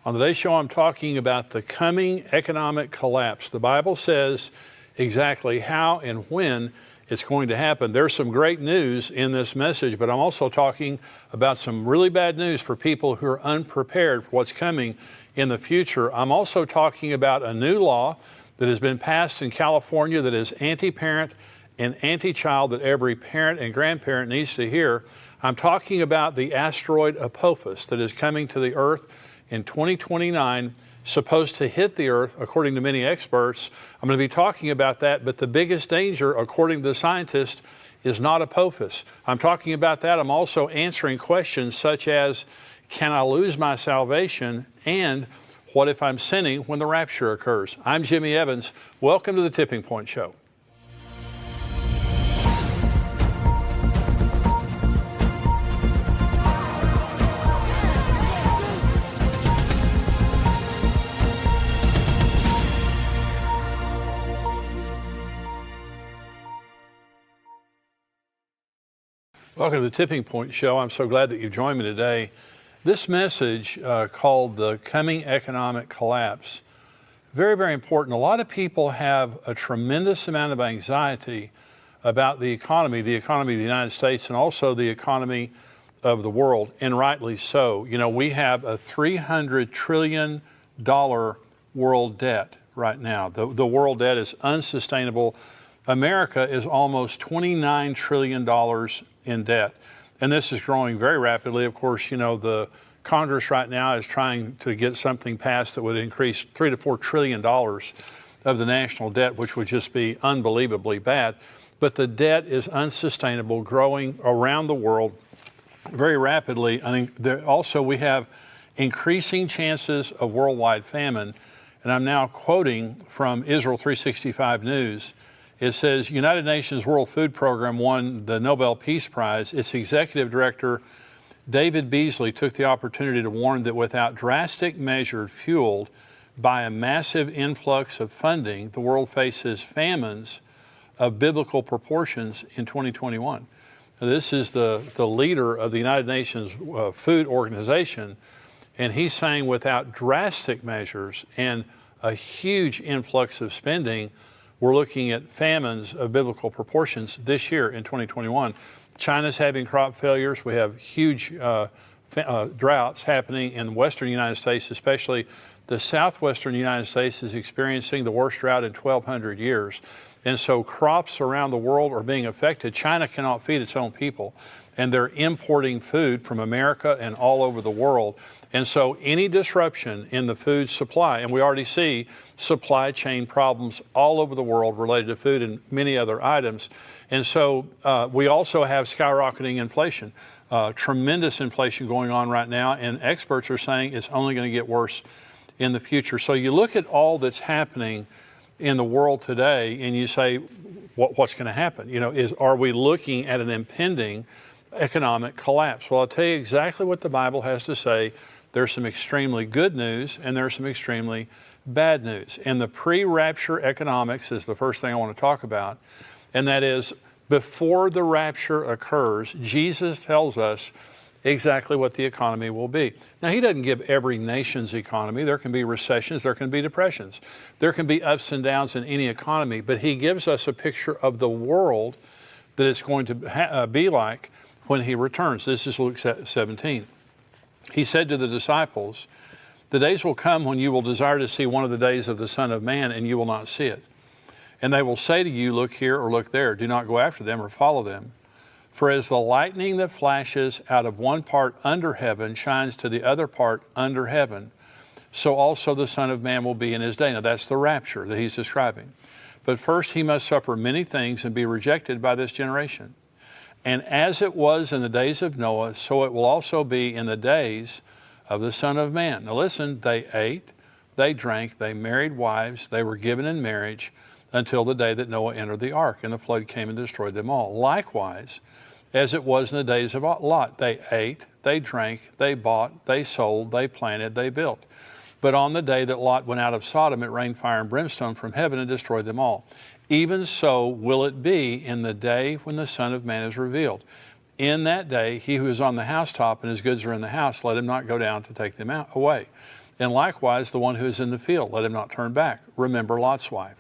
On today's show, I'm talking about the coming economic collapse. The Bible says exactly how and when it's going to happen. There's some great news in this message, but I'm also talking about some really bad news for people who are unprepared for what's coming in the future. I'm also talking about a new law that has been passed in California that is anti-parent and anti-child that every parent and grandparent needs to hear. I'm talking about the asteroid Apophis that is coming to the Earth in 2029, supposed to hit the Earth, according to many experts. I'm going to be talking about that, but the biggest danger, according to the scientists, is not Apophis. I'm talking about that. I'm also answering questions such as, can I lose my salvation? And what if I'm sinning when the rapture occurs? I'm Jimmy Evans. Welcome to the Tipping Point Show. Welcome to the Tipping Point Show. I'm so glad that you've joined me today. This message called The Coming Economic Collapse, very, very important. A lot of people have a tremendous amount of anxiety about the economy of the United States and also the economy of the world, and rightly so. You know, we have a $300 trillion world debt right now. The world debt is unsustainable. America is almost $29 trillion in debt, and this is growing very rapidly. Of course, you know, the Congress right now is trying to get something passed that would increase $3 to $4 trillion of the national debt, which would just be unbelievably bad. But the debt is unsustainable, growing around the world very rapidly. I think also we have increasing chances of worldwide famine, and I'm now quoting from Israel 365 News. It says, United Nations World Food Program won the Nobel Peace Prize. Its executive director, David Beasley, took the opportunity to warn that without drastic measures fueled by a massive influx of funding, the world faces famines of biblical proportions in 2021. Now, this is the leader of the United Nations Food Organization, and he's saying without drastic measures and a huge influx of spending, we're looking at famines of biblical proportions this year in 2021. China's having crop failures. We have huge droughts happening in the western United States, especially the southwestern United States is experiencing the worst drought in 1,200 years. And so crops around the world are being affected. China cannot feed its own people, and they're importing food from America and all over the world. And so any disruption in the food supply, and we already see supply chain problems all over the world related to food and many other items. And so we also have skyrocketing inflation, tremendous inflation going on right now, and experts are saying it's only going to get worse in the future. So you look at all that's happening in the world today and you say, what's going to happen? You know, are we looking at an impending economic collapse? Well, I'll tell you exactly what the Bible has to say. There's some extremely good news and there's some extremely bad news. And the pre-rapture economics is the first thing I want to talk about. And that is, before the rapture occurs, Jesus tells us exactly what the economy will be. Now, he doesn't give every nation's economy. There can be recessions, there can be depressions, there can be ups and downs in any economy, but he gives us a picture of the world that it's going to be like when he returns. This is Luke 17. He said to the disciples, the days will come when you will desire to see one of the days of the Son of Man, and you will not see it. And they will say to you, look here or look there. Do not go after them or follow them. For as the lightning that flashes out of one part under heaven shines to the other part under heaven, so also the Son of Man will be in his day. Now that's the rapture that he's describing. But first he must suffer many things and be rejected by this generation. And as it was in the days of Noah, so it will also be in the days of the Son of Man. Now listen, they ate, they drank, they married wives, they were given in marriage until the day that Noah entered the ark, and the flood came and destroyed them all. Likewise, as it was in the days of Lot, they ate, they drank, they bought, they sold, they planted, they built. But on the day that Lot went out of Sodom, it rained fire and brimstone from heaven and destroyed them all. Even so will it be in the day when the Son of Man is revealed. In that day, he who is on the housetop and his goods are in the house, let him not go down to take them away. And likewise, the one who is in the field, let him not turn back. Remember Lot's wife.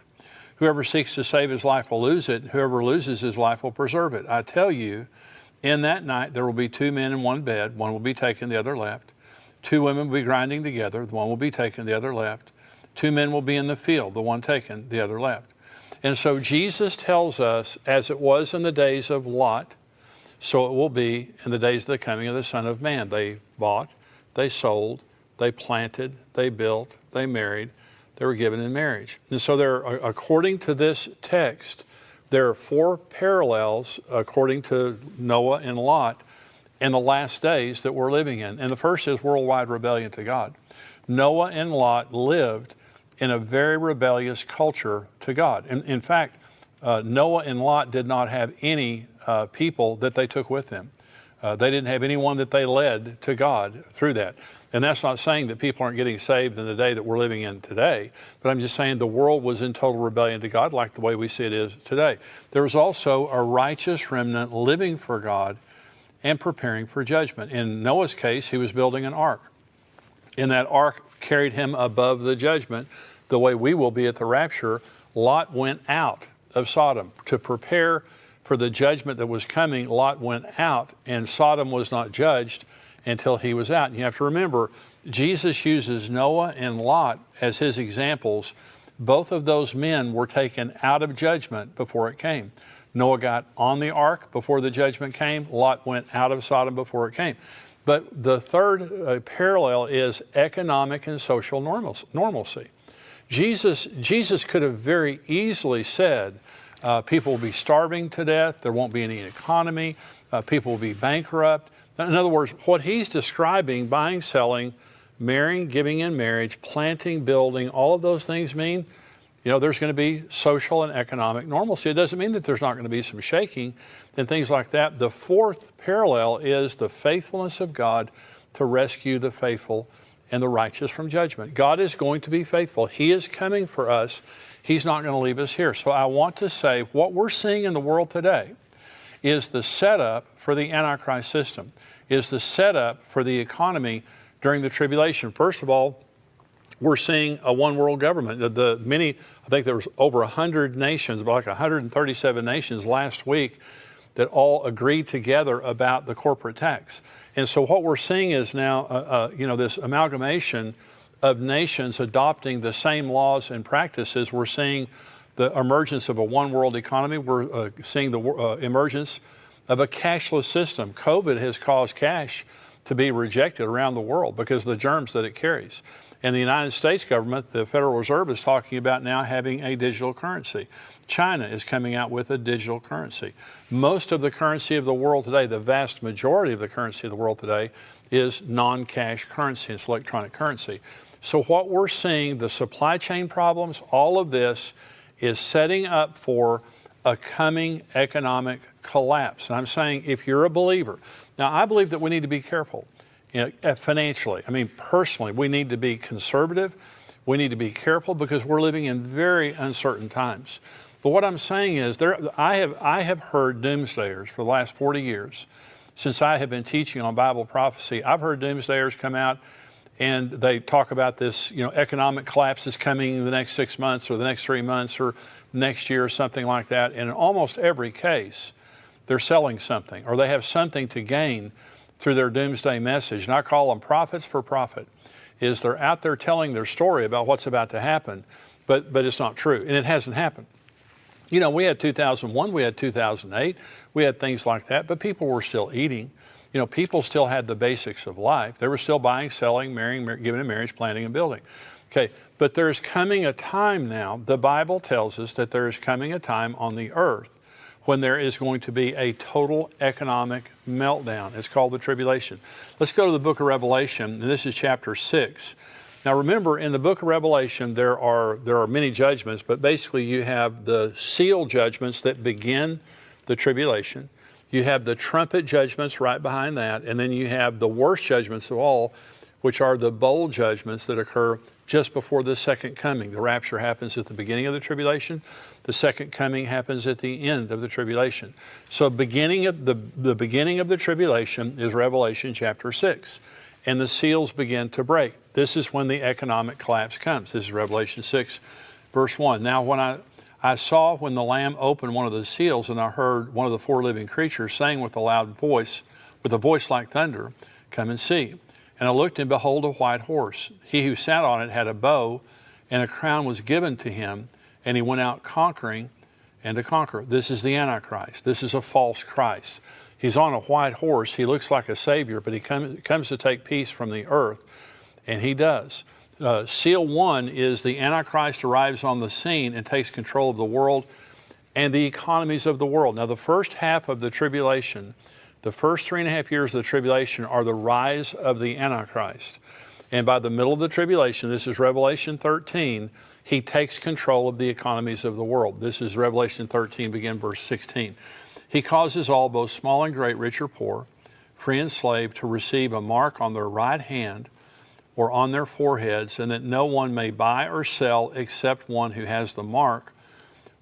Whoever seeks to save his life will lose it. Whoever loses his life will preserve it. I tell you, in that night there will be two men in one bed. One will be taken, the other left. Two women will be grinding together. The one will be taken, the other left. Two men will be in the field. The one taken, the other left. And so Jesus tells us, as it was in the days of Lot, so it will be in the days of the coming of the Son of Man. They bought, they sold, they planted, they built, they married, they were given in marriage. And so there, according to this text, there are four parallels, according to Noah and Lot, in the last days that we're living in. And the first is worldwide rebellion to God. Noah and Lot lived in a very rebellious culture to God. In fact, Noah and Lot did not have any people that they took with them. They didn't have anyone that they led to God through that. And that's not saying that people aren't getting saved in the day that we're living in today, but I'm just saying the world was in total rebellion to God like the way we see it is today. There was also a righteous remnant living for God and preparing for judgment. In Noah's case, he was building an ark. And that ark carried him above the judgment, the way we will be at the rapture. Lot went out of Sodom to prepare for the judgment that was coming. Lot went out, and Sodom was not judged until he was out. And you have to remember, Jesus uses Noah and Lot as his examples. Both of those men were taken out of judgment before it came. Noah got on the ark before the judgment came. Lot went out of Sodom before it came. But the third parallel is economic and social normalcy. Jesus could have very easily said, people will be starving to death, there won't be any economy, people will be bankrupt. In other words, what he's describing, buying, selling, marrying, giving in marriage, planting, building, all of those things mean, there's going to be social and economic normalcy. It doesn't mean that there's not going to be some shaking and things like that. The fourth parallel is the faithfulness of God to rescue the faithful and the righteous from judgment. God is going to be faithful. He is coming for us. He's not going to leave us here. So I want to say what we're seeing in the world today is the setup for the Antichrist system, is the setup for the economy during the tribulation. First of all, we're seeing a one world government. I think there was over 100 nations, about like 137 nations last week that all agreed together about the corporate tax. And so what we're seeing is now, this amalgamation of nations adopting the same laws and practices. We're seeing the emergence of a one world economy. We're seeing the emergence of a cashless system. COVID has caused cash to be rejected around the world because of the germs that it carries. And the United States government, the Federal Reserve, is talking about now having a digital currency. China is coming out with a digital currency. Most of the currency of the world today, the vast majority of the currency of the world today, is non-cash currency. It's electronic currency. So what we're seeing, the supply chain problems, all of this is setting up for a coming economic collapse. And I'm saying if you're a believer, now I believe that we need to be careful. Financially, personally, we need to be conservative. We need to be careful because we're living in very uncertain times. But what I'm saying is, I have heard doomsdayers for the last 40 years. Since I have been teaching on Bible prophecy, I've heard doomsdayers come out and they talk about this, economic collapse is coming in the next 6 months or the next 3 months or next year or something like that. And in almost every case, they're selling something or they have something to gain through their doomsday message. And I call them prophets for profit. Is they're out there telling their story about what's about to happen, but it's not true, and it hasn't happened. We had 2001, we had 2008, we had things like that, but people were still eating. People still had the basics of life. They were still buying, selling, marrying, giving in marriage, planting, and building. Okay, but there's coming a time now, the Bible tells us that there is coming a time on the earth when there is going to be a total economic meltdown. It's called the tribulation. Let's go to the book of Revelation, and this is chapter 6. Now remember, in the book of Revelation, there are many judgments, but basically you have the seal judgments that begin the tribulation. You have the trumpet judgments right behind that, and then you have the worst judgments of all, which are the bowl judgments that occur just before the second coming. The rapture happens at the beginning of the tribulation. The second coming happens at the end of the tribulation. So the beginning of the tribulation is Revelation chapter 6. and the seals begin to break. This is when the economic collapse comes. This is Revelation 6, verse 1. Now, when I saw when the Lamb opened one of the seals, and I heard one of the four living creatures saying with a loud voice, with a voice like thunder, "Come and see." And I looked, and behold, a white horse. He who sat on it had a bow, and a crown was given to him, and he went out conquering and to conquer. This is the Antichrist. This is a false Christ. He's on a white horse. He looks like a savior, but he comes to take peace from the earth, and he does. Seal 1 is the Antichrist arrives on the scene and takes control of the world and the economies of the world. Now, the first half of the tribulation, the first 3.5 years of the tribulation, are the rise of the Antichrist. And by the middle of the tribulation, this is Revelation 13, he takes control of the economies of the world. This is Revelation 13, begin verse 16. He causes all, both small and great, rich or poor, free and slave, to receive a mark on their right hand or on their foreheads, and that no one may buy or sell except one who has the mark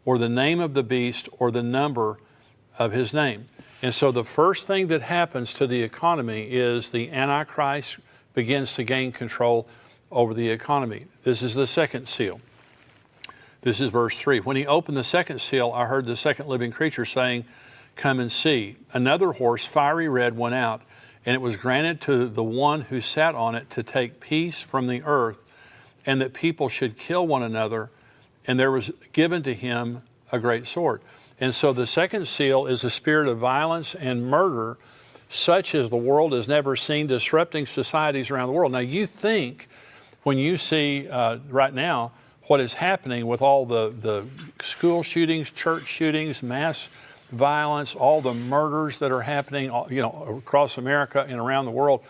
or the name of the beast or the number of his name. And so the first thing that happens to the economy is the Antichrist begins to gain control over the economy. This is the second seal. This is verse 3. When he opened the second seal, I heard the second living creature saying, "Come and see." Another horse, fiery red, went out, and it was granted to the one who sat on it to take peace from the earth, and that people should kill one another, and there was given to him a great sword. And so the second seal is a spirit of violence and murder, such as the world has never seen, disrupting societies around the world. Now, you think when you see right now what is happening with all the school shootings, church shootings, mass violence, all the murders that are happening, across America and around the world,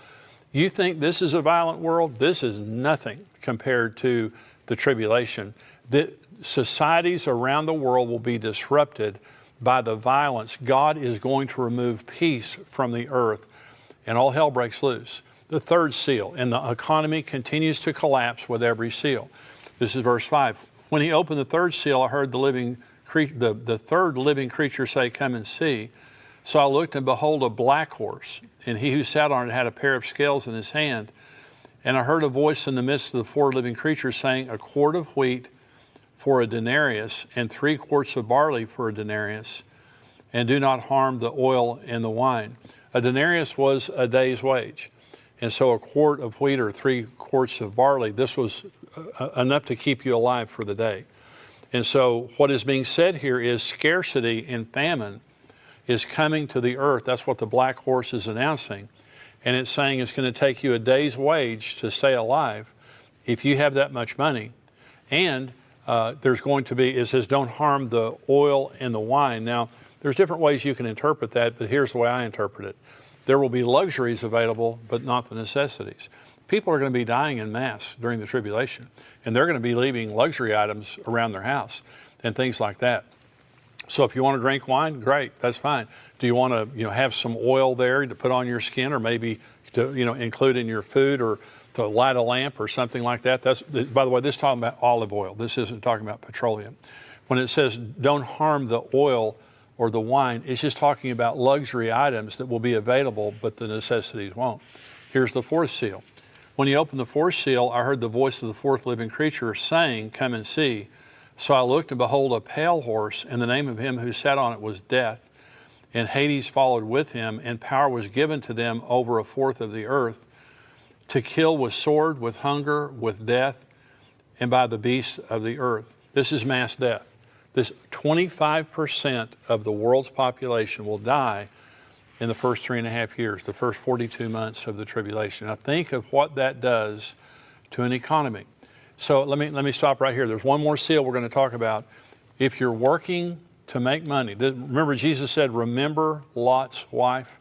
you think this is a violent world? This is nothing compared to the tribulation. The societies around the world will be disrupted by the violence. God is going to remove peace from the earth, and all hell breaks loose. The third seal, and the economy continues to collapse with every seal. This is verse 5. When he opened the third seal, I heard the third living creature say, "Come and see." So I looked, and behold, a black horse, and he who sat on it had a pair of scales in his hand. And I heard a voice in the midst of the four living creatures saying, "A quart of wheat for a denarius, and 3 quarts of barley for a denarius, and do not harm the oil and the wine." A denarius was a day's wage. And so a quart of wheat or 3 quarts of barley, this was enough to keep you alive for the day. And so what is being said here is scarcity and famine is coming to the earth. That's what the black horse is announcing. And it's saying it's going to take you a day's wage to stay alive if you have that much money. And there's going to be, it says, don't harm the oil and the wine. Now, there's different ways you can interpret that, but here's the way I interpret it. There will be luxuries available, but not the necessities. People are going to be dying in mass during the tribulation, and they're going to be leaving luxury items around their house and things like that. So if you want to drink wine, great, that's fine. Do you want to have some oil there to put on your skin, or maybe to include in your food, or to light a lamp or something like that? That's, by the way, this is talking about olive oil. This isn't talking about petroleum. When it says don't harm the oil or the wine, it's just talking about luxury items that will be available, but the necessities won't. Here's the fourth seal. When he opened the fourth seal, I heard the voice of the fourth living creature saying, "Come and see." So I looked, and behold, a pale horse, and the name of him who sat on it was Death. And Hades followed with him, and power was given to them over 1/4 of the earth, to kill with sword, with hunger, with death, and by the beasts of the earth. This is mass death. This 25% of the world's population will die in the first 3.5 years, the first 42 months of the tribulation. Now think of what that does to an economy. So let me stop right here. There's one more seal we're going to talk about. If you're working to make money, remember Jesus said, remember Lot's wife?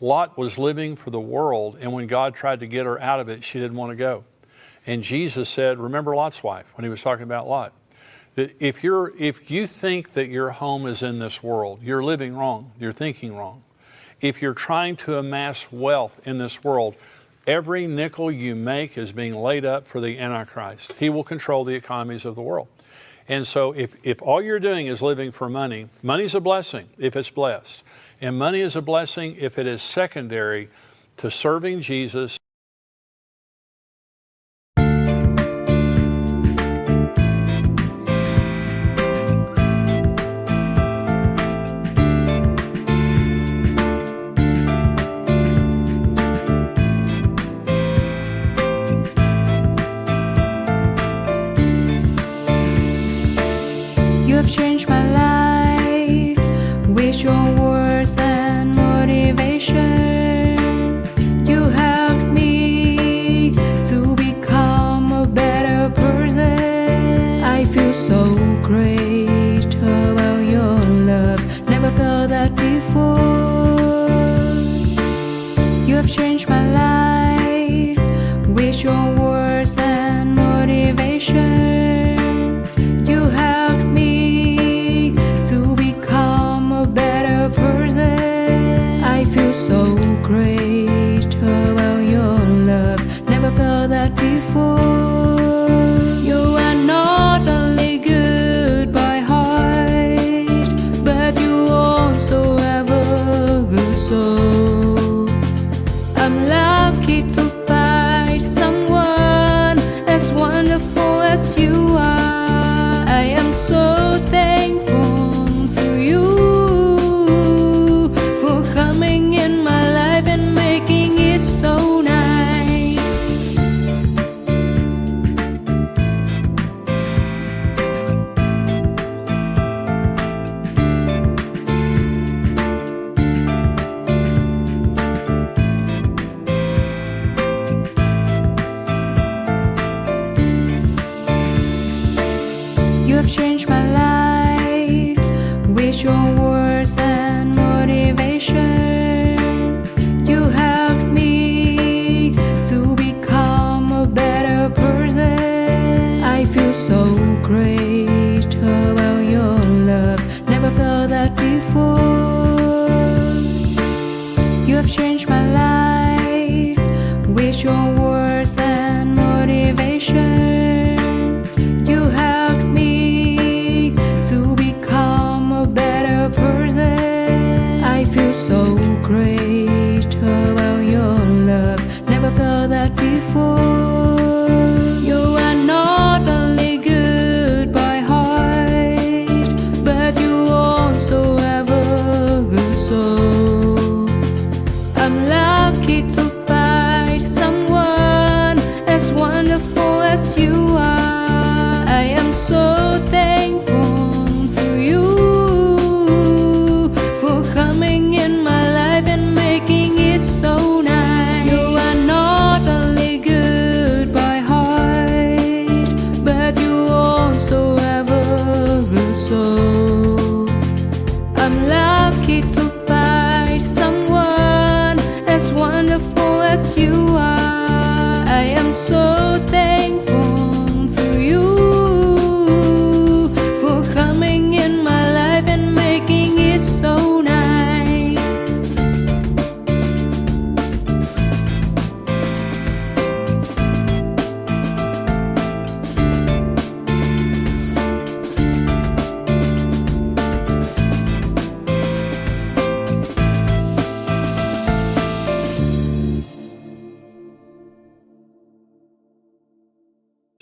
Lot was living for the world, and when God tried to get her out of it, she didn't want to go. And Jesus said, remember Lot's wife, when he was talking about Lot. That if you think that your home is in this world, you're living wrong, you're thinking wrong. If you're trying to amass wealth in this world, every nickel you make is being laid up for the Antichrist. He will control the economies of the world. And so if all you're doing is living for money, money's a blessing if it's blessed. And money is a blessing if it is secondary to serving Jesus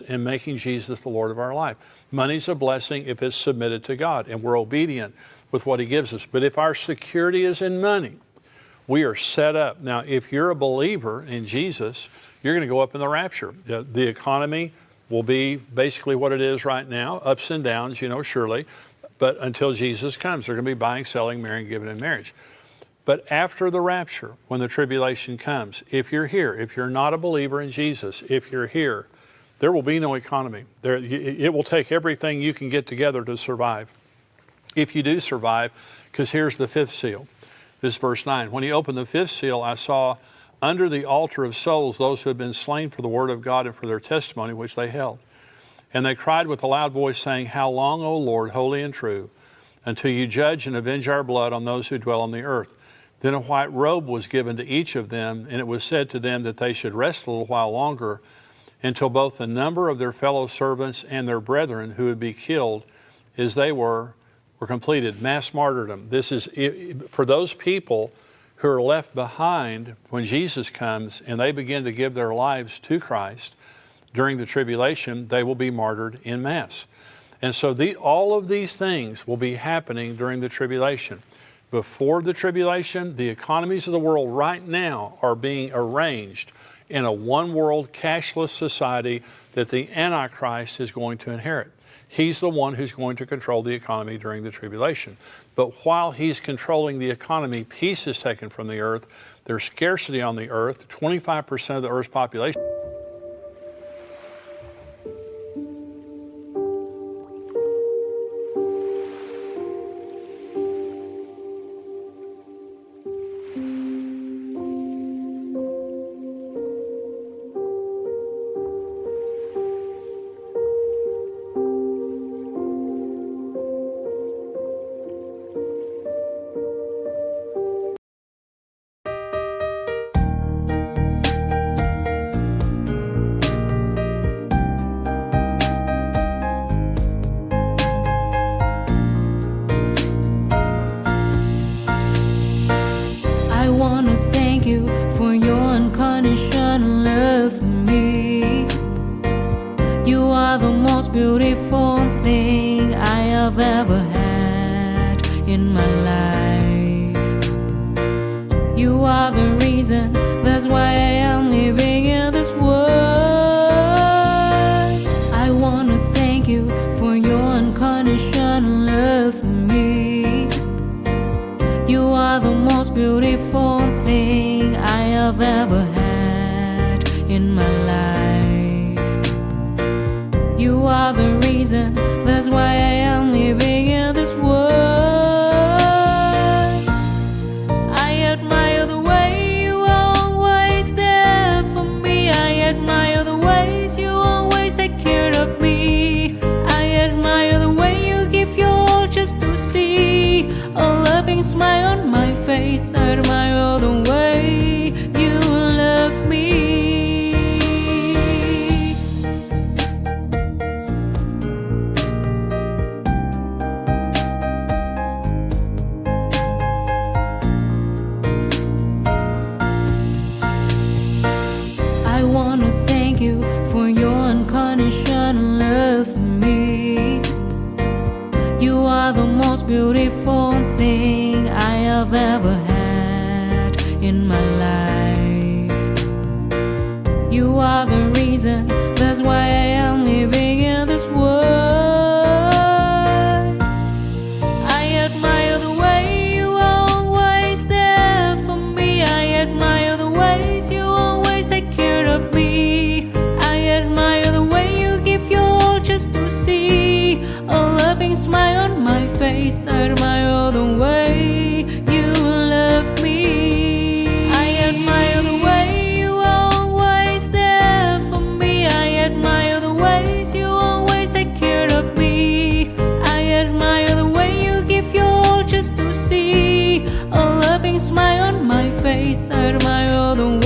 and making Jesus the Lord of our life. Money's a blessing if it's submitted to God and we're obedient with what He gives us. But if our security is in money, we are set up. Now, if you're a believer in Jesus, you're going to go up in the rapture. The economy will be basically what it is right now, ups and downs, surely. But until Jesus comes, they're going to be buying, selling, marrying, giving in marriage. But after the rapture, when the tribulation comes, if you're here, if you're not a believer in Jesus, if you're here, there will be no economy. It will take everything you can get together to survive. If you do survive, because here's the fifth seal. This is verse 9. When He opened the fifth seal, I saw under the altar of souls those who had been slain for the word of God and for their testimony which they held. And they cried with a loud voice, saying, How long, O Lord, holy and true, until you judge and avenge our blood on those who dwell on the earth? Then a white robe was given to each of them, and it was said to them that they should rest a little while longer, until both the number of their fellow servants and their brethren who would be killed as they were completed. Mass martyrdom. This is for those people who are left behind when Jesus comes and they begin to give their lives to Christ during the tribulation. They will be martyred in mass. And so all of these things will be happening during the tribulation. Before the tribulation, the economies of the world right now are being arranged in a one-world cashless society that the Antichrist is going to inherit. He's the one who's going to control the economy during the tribulation. But while he's controlling the economy, peace is taken from the earth. There's scarcity on the earth. 25% of the earth's population. you for your unconditional love for me. You are the most beautiful thing I have ever had in my life. You are the reason, that's why I am living in this world. I want to thank you for your unconditional love for me. You are the most beautiful thing I have ever had in my life. You are the reason, that's why I am living in this world. I admire the way you are always there for me. I admire the ways you always take care of me. I admire the way you give your all just to see a loving smile on my face. I admire the way you love me. I want to thank you for your unconditional love for me. You are the most beautiful thing I have ever had in my life. You are the reason, that's why I am living in this world. I admire the way you are always there for me. I admire the ways you always take care of me. I admire the way you give your all just to see a loving smile on my face. I admire the way you love me. I admire the way you are always there for me. I admire the ways you always take care of me. I admire the way you give your all just to see a loving smile on my face. I admire the way